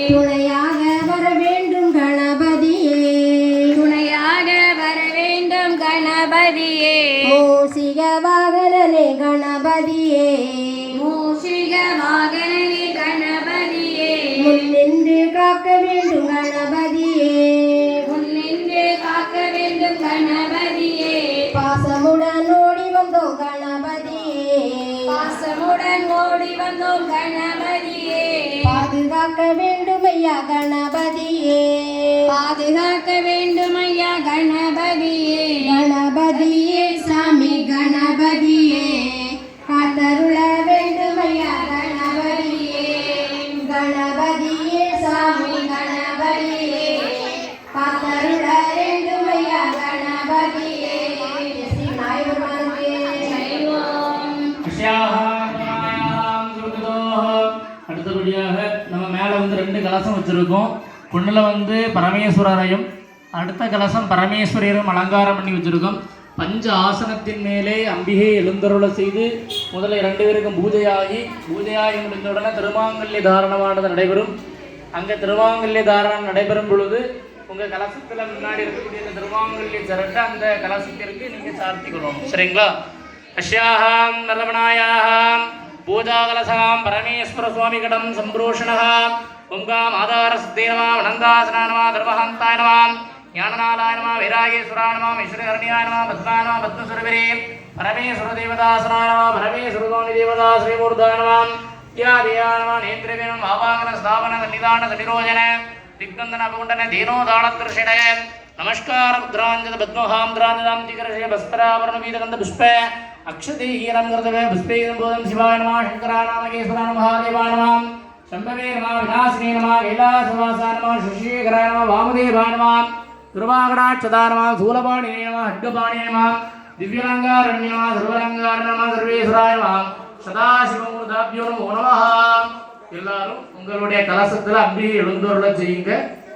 துணையாக வர வேண்டும் கணபதியே, துணையாக வர வேண்டும் கணபதியே, மூஷிக வாகனனே கணபதியே, மூஷிக வாகனனே கணபதியே, முன்னின்று காக்க வேண்டும் கணபதியே, முன்னின்று காக்க வேண்டும் கணபதியே, பாசமுடன் ஓடி வந்தோம் கணபதியே, பாசமுடன் ஓடி வந்தோம் கணபதியே, பாதுகாக்க வேண்டும் ஐயா கணபதியே, பாதுகாக்க வேண்டும் ஐயா கணபதியே, கணபதியே சாமி கணபதியே, காத்தருள வேண்டும் ஐயா கணபதியே, கணபதியே சாமி கணபதியே, காத்தருள வேண்டும் ஐயா கணபதியே. ஸ்ரீ நாயகமானே ஜெய்வோம். அடுத்தபடியாக நம்ம மேலே வந்து 2 கலசம் வச்சுருக்கோம். ஒன்றில் பரமேஸ்வரரையும் அடுத்த கலசம் பரமேஸ்வரரும் அலங்காரம் பண்ணி வச்சுருக்கோம். பஞ்ச ஆசனத்தின் மேலே அம்பிகை எழுந்தருளை செய்து முதல்ல 2 பேருக்கும் பூஜையாகி முடிந்த உடனே திருமாங்கல்ய தாரணமானது நடைபெறும். அங்கே திருமாங்கல்ய தாரணம் நடைபெறும் பொழுது உங்கள் கலசத்தில் முன்னாடி இருக்கக்கூடிய இந்த திருமாங்கல்ய சரட்டை அந்த கலசத்திற்கு நீங்கள் சார்த்தி கொள்ளணும். சரிங்களா? அஸ்யாஹாம் நரவணாயாஹாம் பூஜாகலசாம் பரமேஸ்வர சுவாமி கடம் சம்பரோஷணः ஓங்காம் ஆதாரஸ்தே நம வனந்தாசனா நம தர்மஹந்தாய நம ஞானநாதாய நம வைராகேஸ்வராய நம ஈஸ்வரஹரணியாய நம பத்மாய நம பத்மஸ்வரூபிணே பரமேஸ்வர தேவதாசனாய நம பரமேஸ்வர சுவாமி தேவதா ஸ்ரீமூர்த்தாய நம த்யாதியாய நம நேத்ரவேணம் ஆவாகன ஸ்தாபன சன்னிதான சன்னிரோஜன திக்நந்தன அபகுண்டன தீனோதாளத்ருஷணய நமஸ்கார முத்ராஞ்சத பத்மஹாம்த்ராஞ்சதாம் திகரஷய பஸ்தராவரண வீதகந்த புஷ்ப அக்ஷதே ஹீரம் கிருதவே புஷ்பேதம் போதம் சிவாய நம சங்கராய நம கேஸ்வராய நம மகாதேவாய நம शंभवे नमः विनाशिने नमः कैलासवासाय नमः शशिशेखराय नमः वामदेवाय नमः कृपाकटाक्षदाय नमः शूलपाणिने नमः खड्गपाणिने नमः दिव्यालङ्कारण्ये नमः सर्वलङ्कारण्ये नमः सर्वेश्वराय नमः सदाशिवमूर्ताभ्यो नमो नमः. எல்லாரும் உங்களுடைய கலசத்துல அம்பிகை எழுந்தருளை செய்யுங்க.